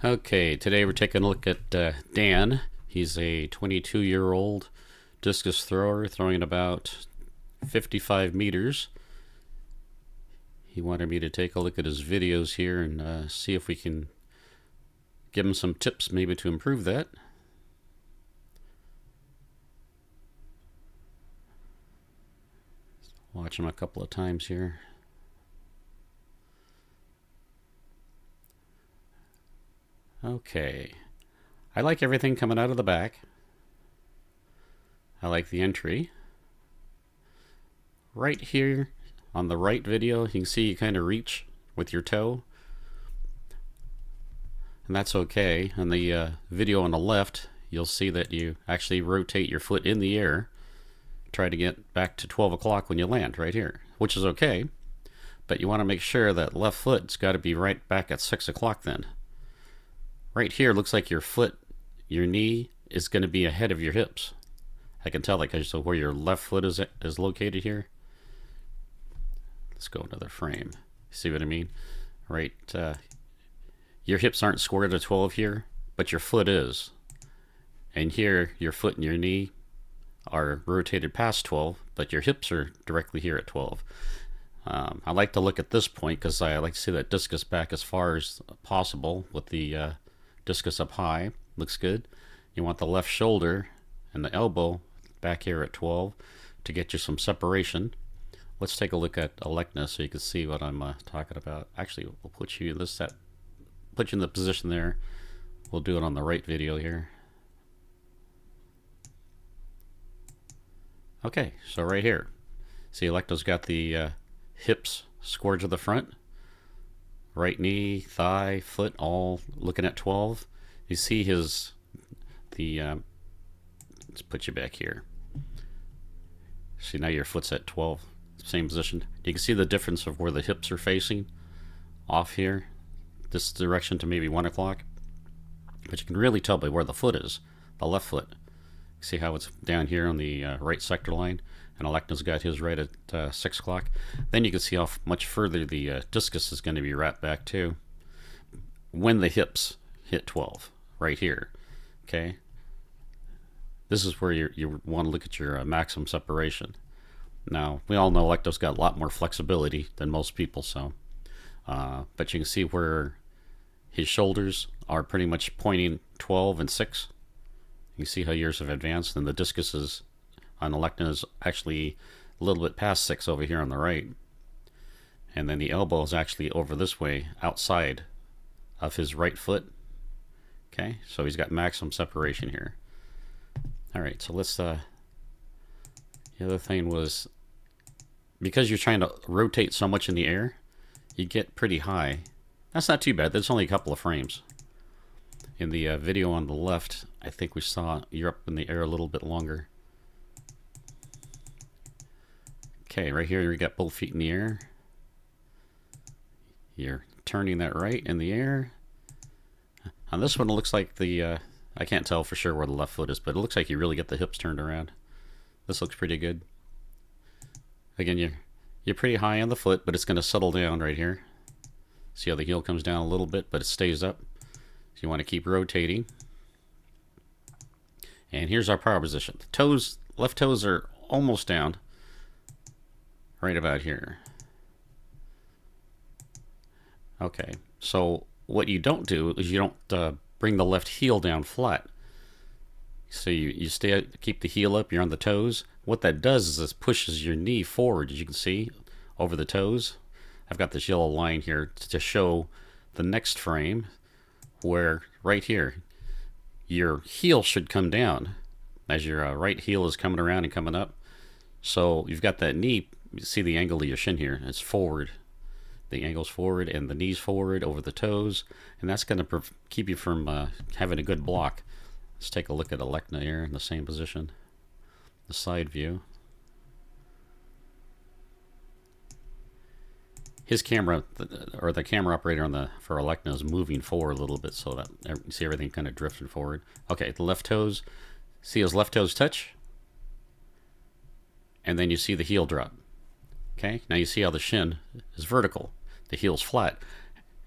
Okay, today we're taking a look at Dan. He's a 22-year-old discus thrower throwing about 55 meters. He wanted me to take a look at his videos here and see if we can give him some tips maybe to improve that. Watch him a couple of times here. Okay. I like everything coming out of the back. I like the entry. Right here on the right video, you can see you kind of reach with your toe. And that's okay. On the video on the left, you'll see that you actually rotate your foot in the air. Try to get back to 12 o'clock when you land right here, which is okay. But you want to make sure that left foot's got to be right back at 6 o'clock then. Right here looks like your foot, your knee is going to be ahead of your hips. I can tell that because so where your left foot is located here. Let's go another frame. See what I mean? Right, your hips aren't square to 12 here, but your foot is. And here, your foot and your knee are rotated past 12, but your hips are directly here at 12. I like to look at this point because I like to see that discus back as far as possible with the discus up high. Looks good. You want the left shoulder and the elbow back here at 12 to get you some separation. Let's take a look at Elecna so you can see what I'm talking about. Actually, we'll put you in this set. Put you in the position there. We'll do it on the right video here. Okay, so right here. See, Elecna's got the hips squared to the front. Right knee, thigh, foot, all looking at 12. You see let's put you back here. See, now your foot's at 12, same position. You can see the difference of where the hips are facing off here, this direction to maybe 1 o'clock. But you can really tell by where the foot is, the left foot. See how it's down here on the right sector line, and Elecna's got his right at 6 o'clock. Then you can see how much further the discus is going to be wrapped back to when the hips hit 12, right here. Okay, this is where you want to look at your maximum separation. Now, we all know Elecna's got a lot more flexibility than most people, so but you can see where his shoulders are pretty much pointing 12 and 6. You see how yours have advanced, and the discus is on Elecna is actually a little bit past 6 over here on the right. And then the elbow is actually over this way, outside of his right foot. Okay, so he's got maximum separation here. All right, so let's, the other thing was, because you're trying to rotate so much in the air, you get pretty high. That's not too bad, that's only a couple of frames. In the video on the left, I think we saw you're up in the air a little bit longer. Okay, right here you got both feet in the air. You're turning that right in the air. On this one, it looks like I can't tell for sure where the left foot is, but it looks like you really get the hips turned around. This looks pretty good. Again, you're pretty high on the foot, but it's going to settle down right here. See how the heel comes down a little bit, but it stays up. So you want to keep rotating. And here's our power position. The toes, left toes are almost down. Right about here. Okay, so what you don't do is you don't bring the left heel down flat. So you keep the heel up, you're on the toes. What that does is this pushes your knee forward, as you can see, over the toes. I've got this yellow line here to show the next frame, where right here, your heel should come down as your right heel is coming around and coming up. So you've got that knee, you see the angle of your shin here, it's forward. The angle's forward and the knee's forward over the toes, and that's going to keep you from having a good block. Let's take a look at Elecna here in the same position, the side view. His camera, or the camera operator for Elecna, is moving forward a little bit so that you see everything kind of drifting forward. Okay, the left toes, see his left toes touch, and then you see the heel drop. Okay, now you see how the shin is vertical, the heel's flat,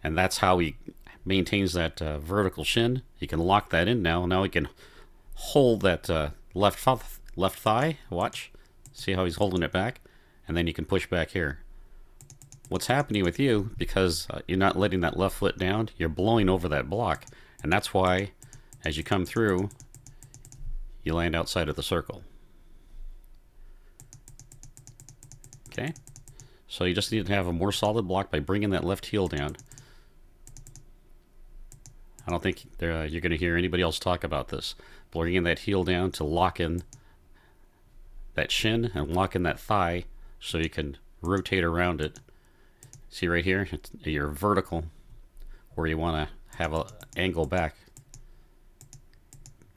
and that's how he maintains that vertical shin. You can lock that in now. Now he can hold that left thigh. Watch. See how he's holding it back? And then you can push back here. What's happening with you, because you're not letting that left foot down, you're blowing over that block. And that's why, as you come through, you land outside of the circle. Okay? So you just need to have a more solid block by bringing that left heel down. I don't think you're going to hear anybody else talk about this. Bringing that heel down to lock in that shin and lock in that thigh so you can rotate around it. See right here? It's your vertical where you want to have an angle back.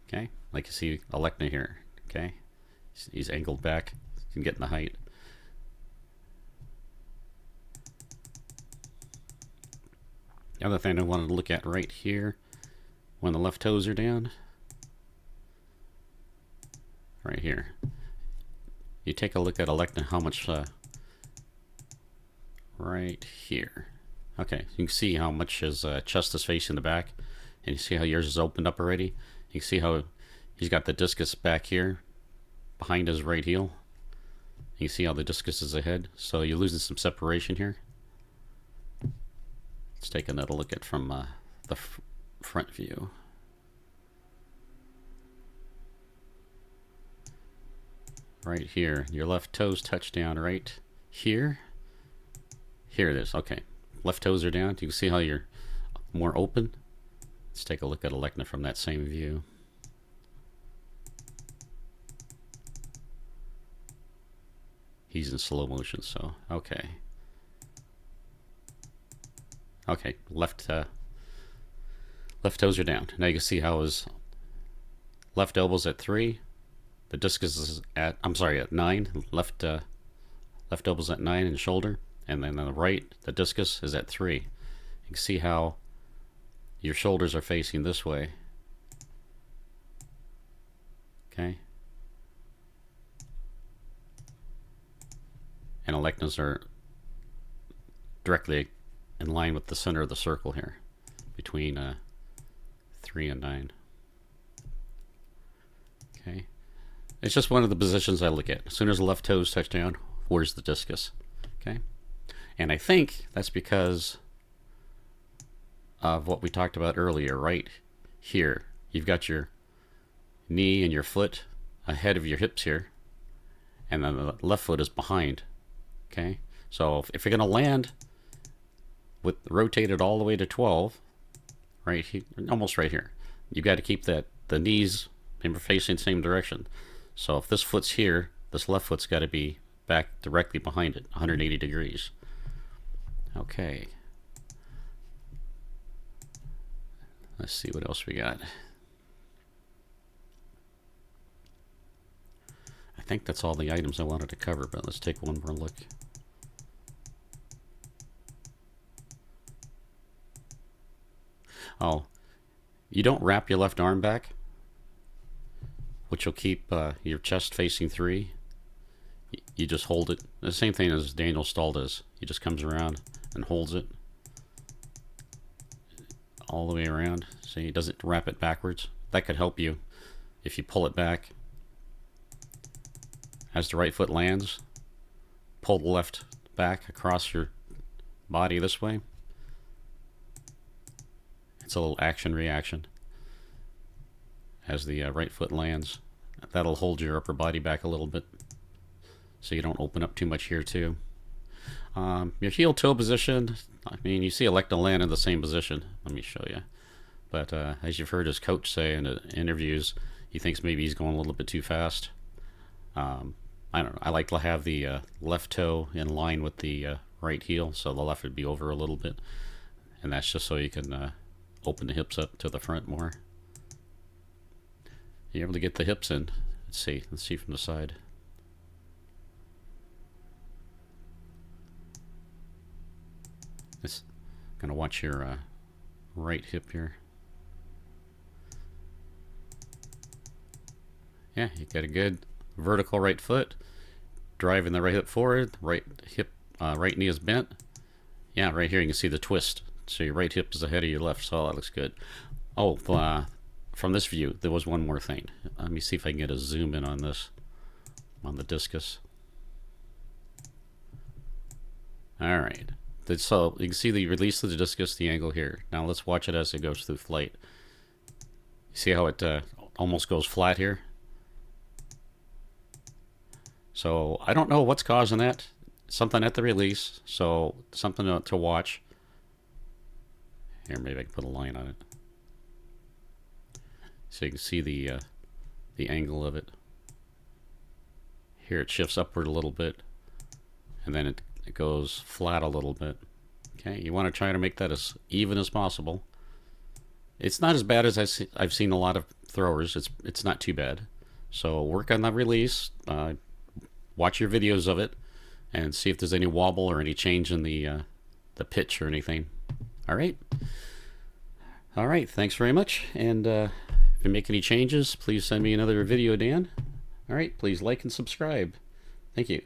Okay? Like you see Alekna here. Okay? He's angled back. You can get in the height. The other thing I wanted to look at right here, when the left toes are down, right here, you take a look at Alekna, how much, right here. Okay, you can see how much his chest is facing the back, and you see how yours is opened up already. You can see how he's got the discus back here, behind his right heel. You can see how the discus is ahead, so you're losing some separation here. Let's take another look at from the front view. Right here, your left toes touch down right here. Here it is. Okay, left toes are down. You can see how you're more open. Let's take a look at Alekna from that same view. He's in slow motion, so okay. Okay, left toes are down. Now you can see how his left elbow's at 3. The discus is at, at 9. Left elbow's at 9 in shoulder. And then on the right, the discus is at 3. You can see how your shoulders are facing this way. Okay. And Alekna's are directly in line with the center of the circle here, between 3 and 9. Okay. It's just one of the positions I look at. As soon as the left toes touch down, where's the discus? Okay. And I think that's because of what we talked about earlier, right here. You've got your knee and your foot ahead of your hips here, and then the left foot is behind. Okay. So if you're going to land with rotated all the way to 12, right here, almost right here, you've got to keep the knees facing the same direction. So if this foot's here, this left foot's got to be back directly behind it, 180 degrees. Okay. Let's see what else we got. I think that's all the items I wanted to cover, but let's take one more look. Oh, you don't wrap your left arm back, which will keep your chest facing 3. You just hold it. The same thing as Daniel Stahl does. He just comes around and holds it all the way around. So he doesn't wrap it backwards. That could help you if you pull it back. As the right foot lands, pull the left back across your body this way. It's a little action-reaction. As the right foot lands, that'll hold your upper body back a little bit, so you don't open up too much here too. Your heel-toe position, I mean, you see Alekna land in the same position. Let me show you. But as you've heard his coach say in the interviews, he thinks maybe he's going a little bit too fast. I don't know. I like to have the left toe in line with the right heel, so the left would be over a little bit. And that's just so you can open the hips up to the front more. You're able to get the hips in. Let's see from the side. This, I'm gonna watch your right hip here. Yeah, you got a good vertical right foot, driving the right hip forward. Right hip, right knee is bent. Yeah, right here you can see the twist So your right hip is ahead of your left, so that looks good. Oh, from this view, there was one more thing. Let me see if I can get a zoom in on this, on the Discus. All right. So you can see the release of the Discus, the angle here. Now let's watch it as it goes through flight. You see how it almost goes flat here? So I don't know what's causing that. Something at the release, so something to watch. Here, maybe I can put a line on it, so you can see the angle of it. Here it shifts upward a little bit, and then it goes flat a little bit. Okay, you want to try to make that as even as possible. It's not as bad as I've seen a lot of throwers. It's not too bad. So work on the release. Watch your videos of it, and see if there's any wobble or any change in the pitch or anything. All right. All right. Thanks very much. And if you make any changes, please send me another video, Dan. All right. Please like and subscribe. Thank you.